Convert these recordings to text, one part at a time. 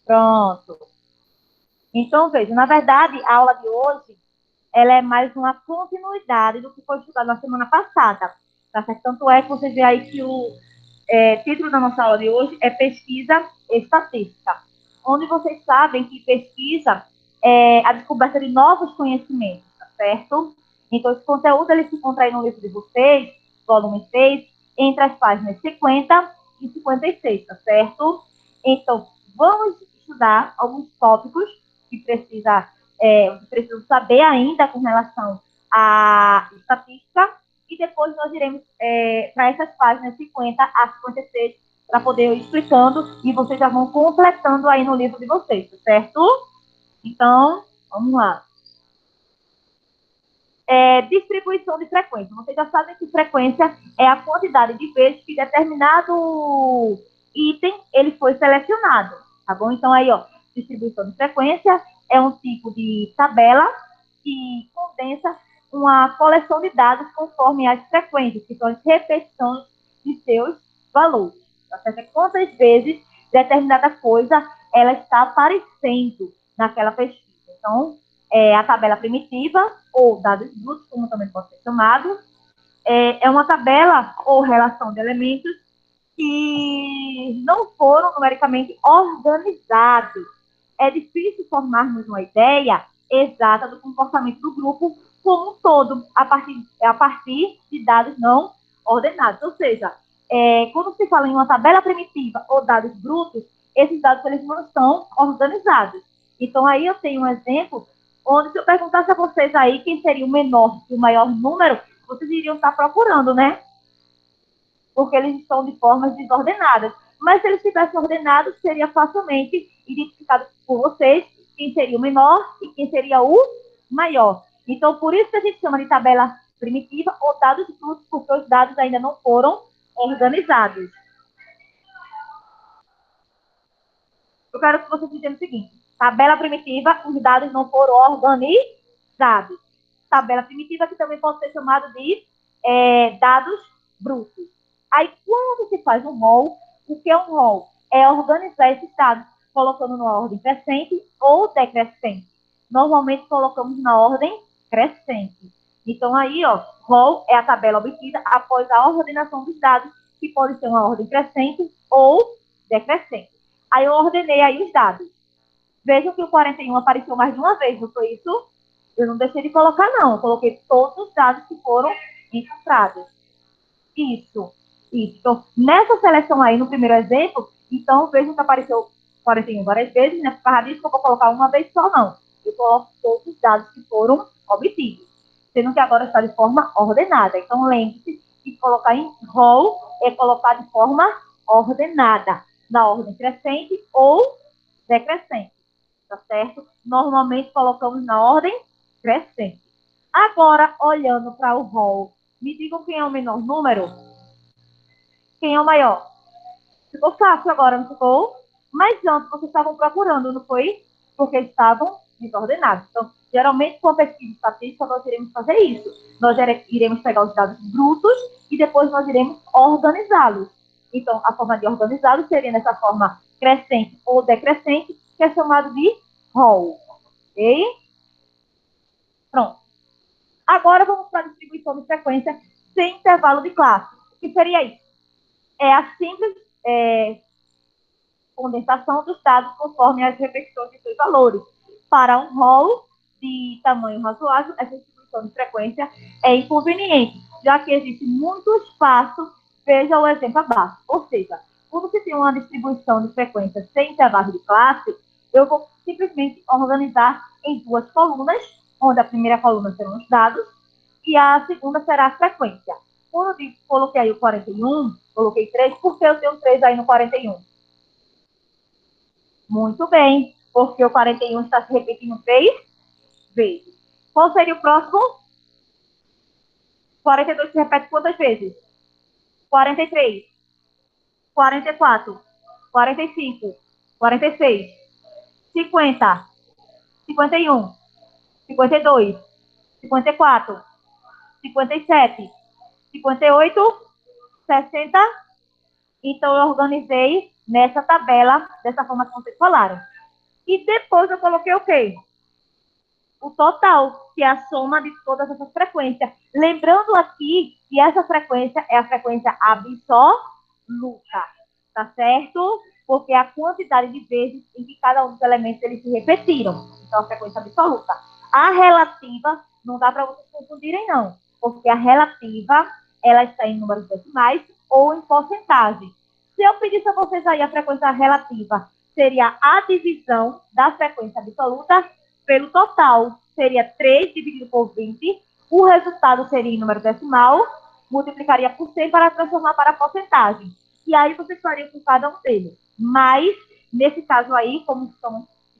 Pronto. Então, veja, na verdade, a aula de hoje, ela é mais uma continuidade do que foi estudado na semana passada. Tá certo? Tanto é que você vê aí que o título da nossa aula de hoje é Pesquisa Estatística, onde vocês sabem que pesquisa é a descoberta de novos conhecimentos, tá certo? Então, esse conteúdo ele se encontra aí no livro de vocês, volume 6, entre as páginas 50 e 56, tá certo? Então, vamos estudar alguns tópicos que precisam saber ainda com relação à estatística, e depois nós iremos para essas páginas 50 a 56 para poder ir explicando e vocês já vão completando aí no livro de vocês, certo? Então, vamos lá. Distribuição de frequência. Vocês já sabem que frequência é a quantidade de vezes que determinado item ele foi selecionado, tá bom? Então aí, ó, distribuição de frequência é um tipo de tabela que condensa uma coleção de dados conforme as frequências, que são as repetições de seus valores. Tá certo? É quantas vezes determinada coisa ela está aparecendo naquela pesquisa. Então, a tabela primitiva, ou dados brutos, como também pode ser chamado, é uma tabela ou relação de elementos que não foram numericamente organizados. É difícil formarmos uma ideia exata do comportamento do grupo como um todo, a partir de dados não ordenados. Ou seja, quando se fala em uma tabela primitiva ou dados brutos, esses dados eles não estão organizados. Então, aí eu tenho um exemplo onde, se eu perguntasse a vocês aí quem seria o menor e o maior número, vocês iriam estar procurando, né? Porque eles estão de formas desordenadas. Mas se eles estivessem ordenados, seria facilmente identificado por vocês quem seria o menor e quem seria o maior. Então, por isso que a gente chama de tabela primitiva ou dados brutos, porque os dados ainda não foram organizados. Eu quero que vocês entendam o seguinte: tabela primitiva, os dados não foram organizados. Tabela primitiva, que também pode ser chamado de dados brutos. Aí, quando se faz um rol, o que é um rol? É organizar esses dados, colocando na ordem crescente ou decrescente. Normalmente, colocamos na ordem crescente. Então, aí, ó, rol é a tabela obtida após a ordenação dos dados, que pode ser uma ordem crescente ou decrescente. Aí eu ordenei aí os dados. Vejam que o 41 apareceu mais de uma vez, não foi isso? Eu não deixei de colocar, não. Eu coloquei todos os dados que foram encontrados. Isso. Isso. Então, nessa seleção aí, no primeiro exemplo, então vejam que apareceu 41 várias vezes, né? Por causa disso que eu vou colocar uma vez só, não. Eu coloco todos os dados que foram obtidos. Sendo que agora está de forma ordenada. Então, lembre-se que colocar em rol é colocar de forma ordenada, na ordem crescente ou decrescente, tá certo? Normalmente colocamos na ordem crescente. Agora, olhando para o rol, me digam quem é o menor número, quem é o maior. Ficou fácil agora, não ficou? Mas antes vocês estavam procurando, não foi? Porque estavam desordenados. Então, geralmente, com a pesquisa estatística, nós iremos fazer isso. Nós iremos pegar os dados brutos e depois nós iremos organizá-los. Então, a forma de organizá-los seria nessa forma crescente ou decrescente, que é chamado de rol. Ok? Pronto. Agora vamos para a distribuição de frequência sem intervalo de classe. O que seria isso? É a simples condensação dos dados conforme as repetições de seus valores. Para um rol de tamanho razoável, essa distribuição de frequência é inconveniente, já que existe muito espaço, veja o exemplo abaixo. Ou seja, quando se tem uma distribuição de frequência sem intervalo de classe, eu vou simplesmente organizar em duas colunas, onde a primeira coluna serão os dados e a segunda será a frequência. Quando eu coloquei aí o 41, coloquei 3, porque eu tenho 3 aí no 41? Muito bem, porque o 41 está se repetindo 3 vezes. Qual seria o próximo? 42 se repete quantas vezes? 43, 44, 45, 46, 50, 51, 52, 54, 57, 58, 60. Então, eu organizei nessa tabela, dessa forma que vocês falaram. E depois eu coloquei o quê? O total, que é a soma de todas essas frequências. Lembrando aqui que essa frequência é a frequência absoluta, tá certo? Porque é a quantidade de vezes em que cada um dos elementos eles se repetiram. Então, a frequência absoluta. A relativa, não dá para vocês confundirem, não. Porque a relativa, ela está em números decimais ou em porcentagem. Se eu pedisse a vocês aí a frequência relativa, seria a divisão da frequência absoluta pelo total. Seria 3 dividido por 20. O resultado seria em número decimal, multiplicaria por 100 para transformar para porcentagem. E aí vocês fariam com cada um deles. Mas, nesse caso aí, como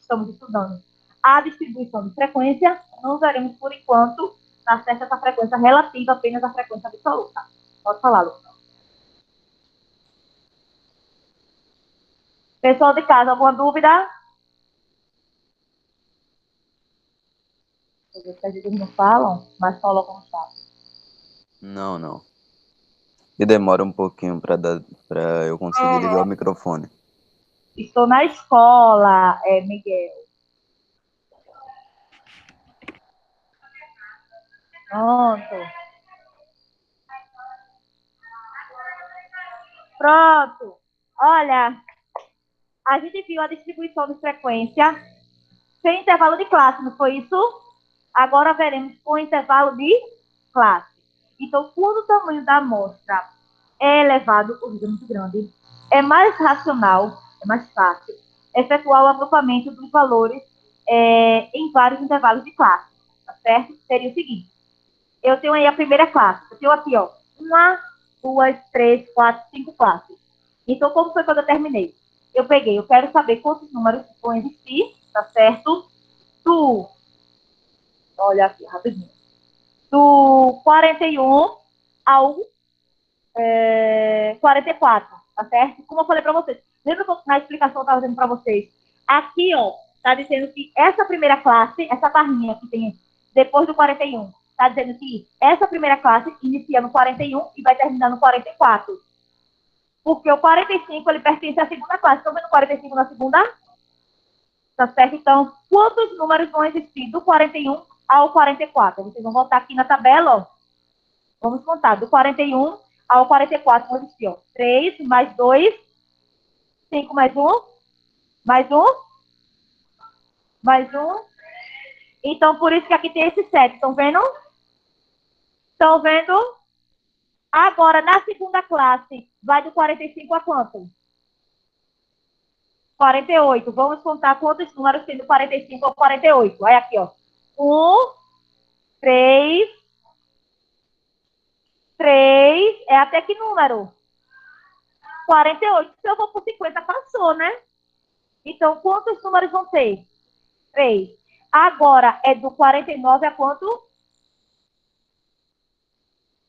estamos estudando a distribuição de frequência, não usaremos, por enquanto, tá certo, essa frequência relativa, apenas a frequência absoluta. Pode falar, Lucas. Pessoal de casa, alguma dúvida? Eles não falam, mas colocam no chat. Não, não. E demora um pouquinho para eu conseguir ligar o microfone. Estou na escola, Miguel. Pronto. Pronto. Olha, a gente viu a distribuição de frequência sem intervalo de classe, não foi isso? Agora veremos com intervalo de classe. Então, quando o tamanho da amostra é elevado, ou seja, muito grande, é mais racional, é mais fácil efetuar o agrupamento dos valores em vários intervalos de classe, tá certo? Seria o seguinte, eu tenho aí a primeira classe, eu tenho aqui, ó, 1, 2, 3, 4, 5 classes. Então, como foi quando eu terminei? Eu quero saber quantos números vão existir, tá certo? Do, olha aqui, rapidinho, do 41 ao 44, tá certo? Como eu falei para vocês. Lembra que na explicação eu estava dizendo para vocês? Aqui, ó, tá dizendo que essa primeira classe, essa barrinha que tem depois do 41, tá dizendo que essa primeira classe inicia no 41 e vai terminar no 44. Porque o 45, ele pertence à segunda classe. Estão vendo o 45 na segunda? Tá certo? Então, quantos números vão existir do 41 ao 44? Vocês vão voltar aqui na tabela, ó. Vamos contar. Do 41 ao 44 vão existir, ó. 3 mais 2, 5 mais 1, mais 1, mais 1. Então, por isso que aqui tem esse 7. Estão vendo? Estão vendo? Agora, na segunda classe, vai do 45 a quanto? 48. Vamos contar quantos números tem do 45 ao 48. Olha aqui, ó. 1, 3, 3. É até que número? 48. Se eu for por 50, passou, né? Então, quantos números vão ter? 3. Agora, é do 49 a quanto?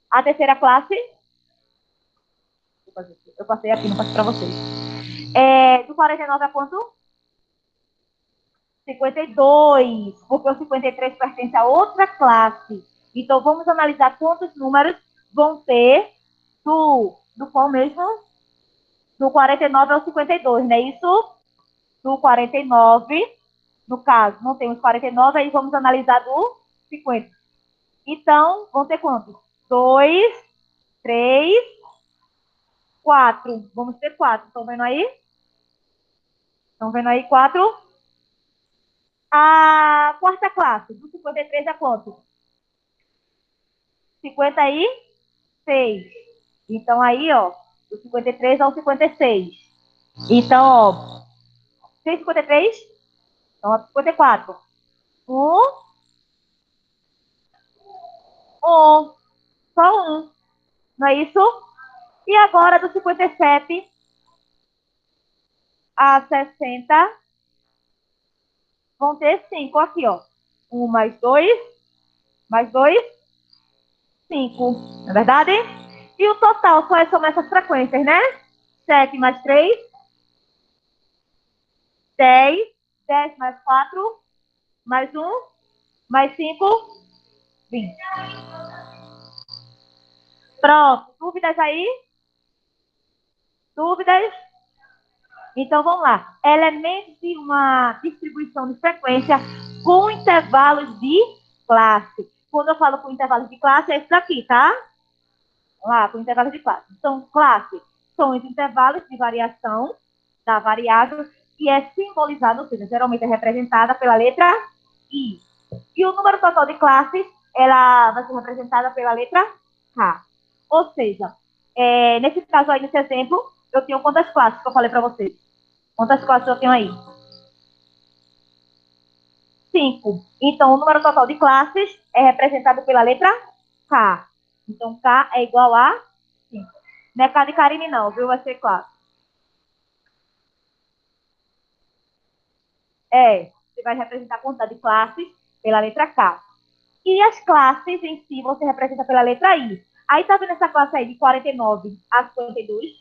A terceira classe? Eu passei aqui, não passei para vocês. Do 49 a quanto? 52, porque o 53 pertence a outra classe. Então, vamos analisar quantos números vão ter do qual mesmo? Do 49 ao 52, não é isso? Do 49, no caso, não temos 49, aí vamos analisar do 50. Então, vão ter quantos? 2, 3, 4. Vamos ter 4. Estão vendo aí? Estão vendo aí 4? A quarta classe, do 53 a quanto? 56. Então, aí, ó, do 53 ao 56. Então, ó, tem 53? Então, 54. 1, 1. Só um. Não é isso? E agora, do 57 a 60, vão ter 5 aqui, ó. 1 mais 2, 5. Não é verdade? E o total, quais são essas frequências, né? 7 mais 3, 10. 10 mais 4, mais 1, mais 5, 20. Pronto. Dúvidas aí? Dúvidas? Então, vamos lá. Elementos de uma distribuição de frequência com intervalos de classe. Quando eu falo com intervalos de classe, é isso daqui, tá? Vamos lá, com intervalos de classe. Então, classe são os intervalos de variação da variável que é simbolizada, ou seja, geralmente é representada pela letra I. E o número total de classes, ela vai ser representada pela letra K. Ou seja, nesse caso aí, nesse exemplo, eu tenho quantas classes que eu falei para vocês? Quantas classes eu tenho aí? 5. Então, o número total de classes é representado pela letra K. Então, K é igual a 5. Não é K de Karine, não, viu? Vai ser classe. Você vai representar a quantidade de classes pela letra K. E as classes em si você representa pela letra I. Aí tá vendo essa classe aí de 49 a 52?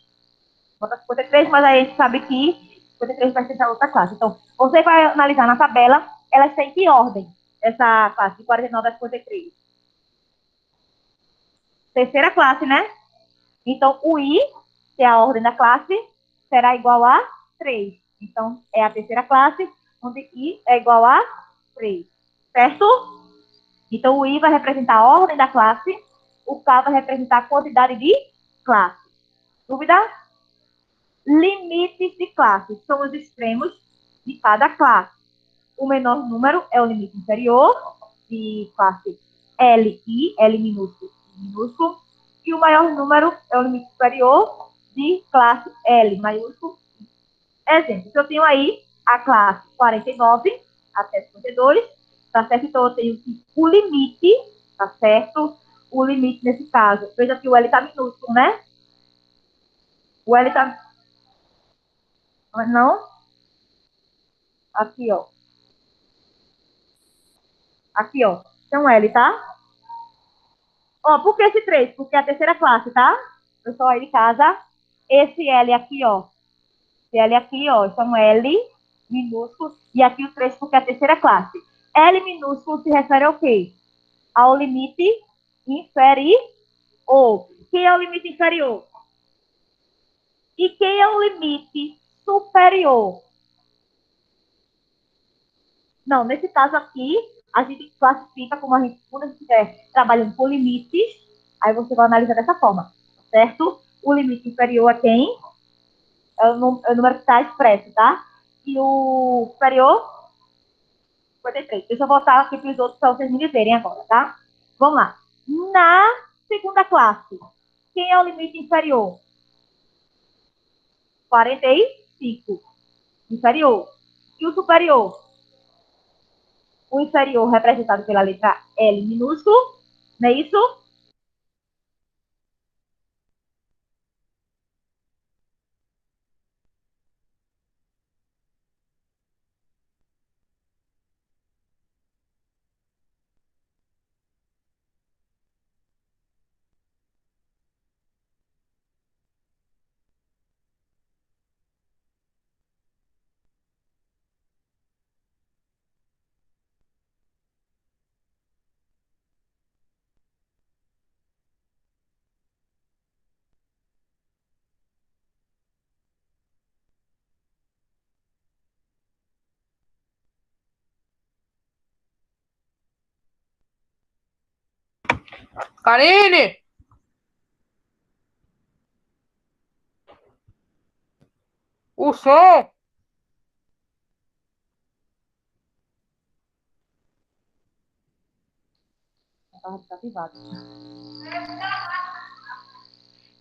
Bota 53, mas aí a gente sabe que 53 vai ser outra classe. Então, você vai analisar na tabela, elas têm que ordem, essa classe de 49 a 53. Terceira classe, né? Então, o I, que é a ordem da classe, será igual a 3. Então, é a terceira classe, onde I é igual a 3. Certo? Então, o I vai representar a ordem da classe, o K vai representar a quantidade de classe. Dúvida? Limites de classe são os extremos de cada classe. O menor número é o limite inferior, de classe LI, L minúsculo, minúsculo, e o maior número é o limite superior de classe L maiúsculo. Exemplo, se eu tenho aí a classe 49 até 52, tá certo? Então eu tenho que o limite, tá certo? O limite nesse caso, veja que o L tá minúsculo, né? O L tá. Não? Aqui, ó. Aqui, ó. Tem um L, tá? Ó, por que esse 3? Porque é a terceira classe, tá? Pessoal aí de casa. Esse L aqui, ó. Esse L aqui, ó. Então, L minúsculo. E aqui o 3 porque é a terceira classe. L minúsculo se refere ao quê? Ao limite inferior. Quem é o limite inferior? E quem é o limite superior? Não, nesse caso aqui, a gente classifica como a gente, quando a gente estiver trabalhando com limites, aí você vai analisar dessa forma, certo? O limite inferior é quem? É o número que está expresso, tá? E o superior, 53. Deixa eu voltar aqui para os outros para vocês me dizerem agora, tá? Vamos lá. Na segunda classe, quem é o limite inferior? 45. Inferior. E o superior? O inferior representado pela letra L minúsculo, não é isso? Karine! O som!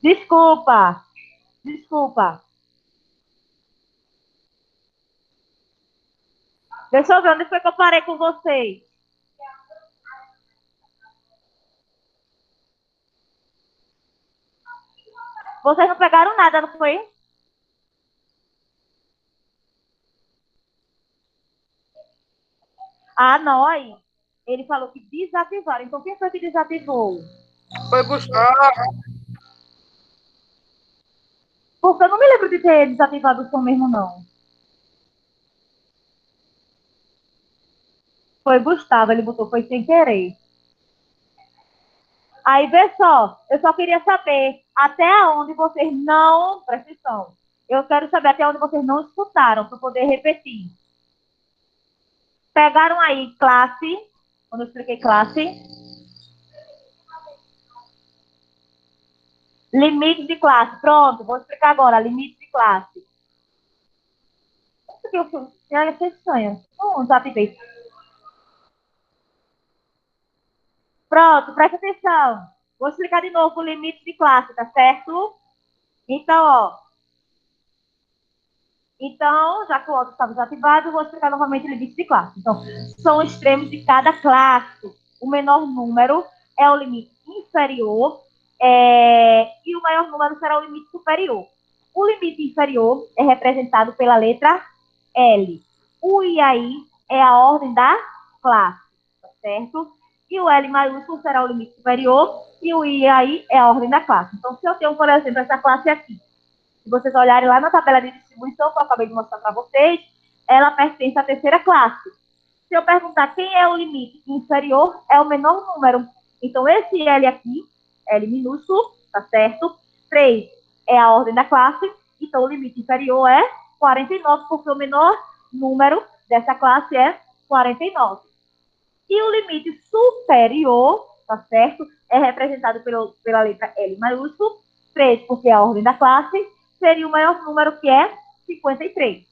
Desculpa, desculpa. Deixa eu ver onde foi que eu parei com vocês. Vocês não pegaram nada, não foi? Ah, não, aí. Ele falou que desativaram. Então, quem foi que desativou? Foi Gustavo. Porque eu não me lembro de ter desativado o som mesmo, não. Foi Gustavo, ele botou, foi sem querer. Aí, vê só, eu só queria saber até onde vocês não, presta atenção, Eu quero saber até onde vocês não escutaram, para poder repetir. Pegaram aí classe, quando eu expliquei classe. Limite de classe. Pronto, vou explicar agora. Limite de classe. Isso aqui eu fui. Vocês sonham. Zap base. Pronto, presta atenção. Vou explicar de novo o limite de classe, tá certo? Então, ó. Então, já que o outro estava desativado, eu vou explicar novamente o limite de classe. Então, são extremos de cada classe. O menor número é o limite inferior e o maior número será o limite superior. O limite inferior é representado pela letra L. O I aí é a ordem da classe, tá certo? E o L maiúsculo será o limite superior e o I aí é a ordem da classe. Então, se eu tenho, por exemplo, essa classe aqui, se vocês olharem lá na tabela de distribuição que eu acabei de mostrar para vocês, ela pertence à terceira classe. Se eu perguntar quem é o limite inferior, é o menor número. Então, esse L aqui, L minúsculo, tá certo? 3 é a ordem da classe, então o limite inferior é 49, porque o menor número dessa classe é 49. E o limite superior, tá certo? É representado pela letra L maiúsculo, 3 porque é a ordem da classe, seria o maior número, que é 53.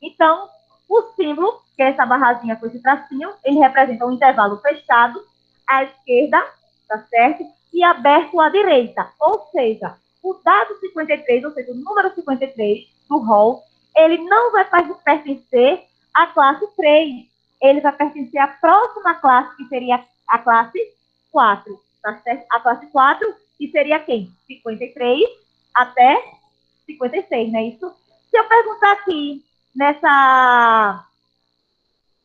Então, o símbolo, que é essa barrazinha com esse tracinho, ele representa um intervalo fechado à esquerda, tá certo? E aberto à direita. Ou seja, o dado 53, ou seja, o número 53 do rol, ele não vai pertencer à classe 3. Ele vai pertencer à próxima classe, que seria a classe 4, tá certo? A classe 4, que seria quem? 53 até 56, não é isso? Se eu perguntar aqui,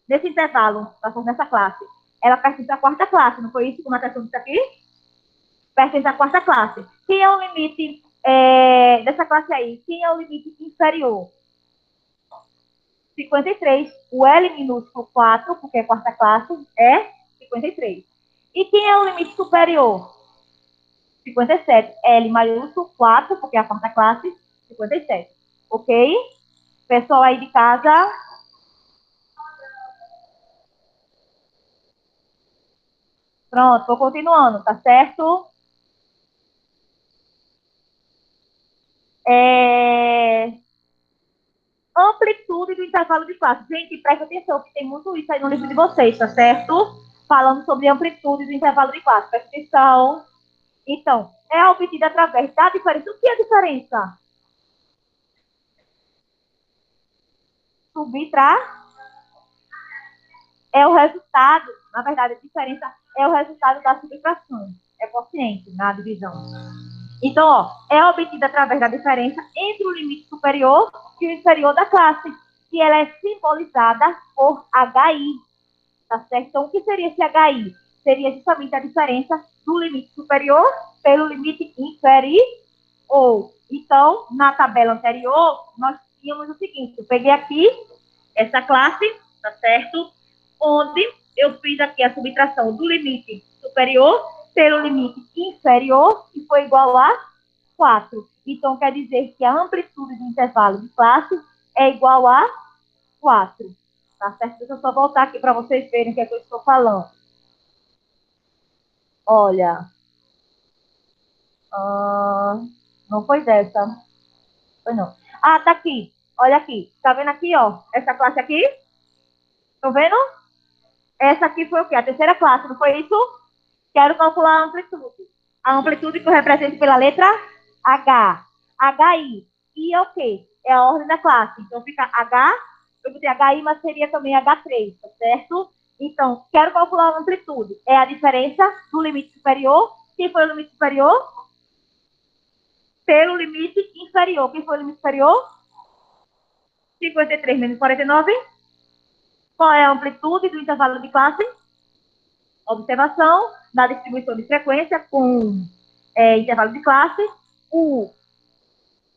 nesse intervalo, nessa classe, ela pertence à quarta classe, não foi isso que o Matheus disse aqui? Pertence à quarta classe. Quem é o limite dessa classe aí? Quem é o limite inferior? 53. O L minúsculo 4, porque é quarta classe, é 53. E quem é o limite superior? 57. L maiúsculo 4, porque é a quarta classe, 57. Ok? Pessoal aí de casa. Pronto, vou continuando, tá certo? Amplitude do intervalo de classe. Gente, presta atenção, que tem muito isso aí no livro de vocês, tá certo? Falando sobre amplitude do intervalo de classe. Presta atenção. Então, é obtida através da diferença. O que é a diferença? Subtrair é o resultado, na verdade, a diferença é o resultado da subtração. É quociente na divisão. Então, ó, é obtida através da diferença entre o limite superior e o inferior da classe. E ela é simbolizada por HI. Tá certo? Então, o que seria esse HI? Seria justamente a diferença do limite superior pelo limite inferior. Então, na tabela anterior, nós tínhamos o seguinte: eu peguei aqui essa classe, tá certo? Onde eu fiz aqui a subtração do limite superior pelo limite inferior, que foi igual a 4. Então, quer dizer que a amplitude do intervalo de classe é igual a 4. Tá certo? Deixa eu só voltar aqui para vocês verem o que é que eu estou falando. Olha. Não foi dessa. Foi não. Ah, tá aqui. Olha aqui. Tá vendo aqui, ó? Essa classe aqui? Estão vendo? Essa aqui foi o quê? A terceira classe, não foi isso? Quero calcular a amplitude. A amplitude que eu represento pela letra H. HI. I é o quê? É a ordem da classe. Então fica H, eu botei HI, mas seria também H3, tá certo? Então, quero calcular a amplitude. É a diferença do limite superior. Quem foi o limite superior? Pelo limite inferior. Quem foi o limite superior? 53 menos 49. Qual é a amplitude do intervalo de classe? Observação na distribuição de frequência com intervalo de classe. O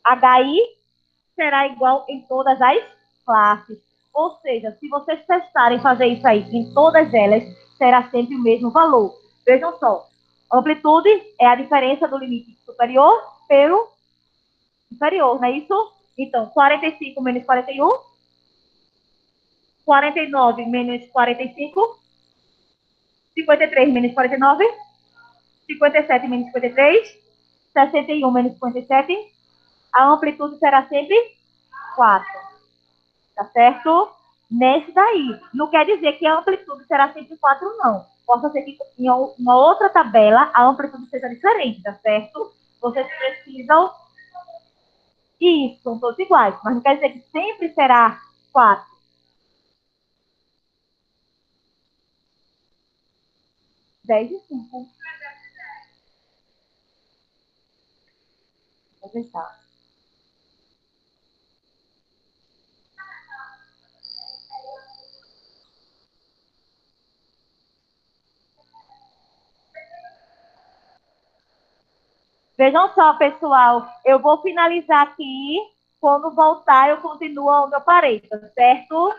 HI será igual em todas as classes. Ou seja, se vocês testarem fazer isso aí em todas elas, será sempre o mesmo valor. Vejam só. Amplitude é a diferença do limite superior pelo inferior, não é isso? Então, 45 menos 41. 49 menos 45. 53 menos 49. 57 menos 53. 61 menos 57. A amplitude será sempre 4. Tá certo? Nesse daí. Não quer dizer que a amplitude será sempre 4, não. Pode ser que em uma outra tabela a amplitude seja diferente, tá certo? Vocês precisam... Isso, são todos iguais. Mas não quer dizer que sempre será 4. 10 e 5. Vou pensar. Vejam só, pessoal. Eu vou finalizar aqui. Quando voltar, eu continuo ao meu pareto, certo?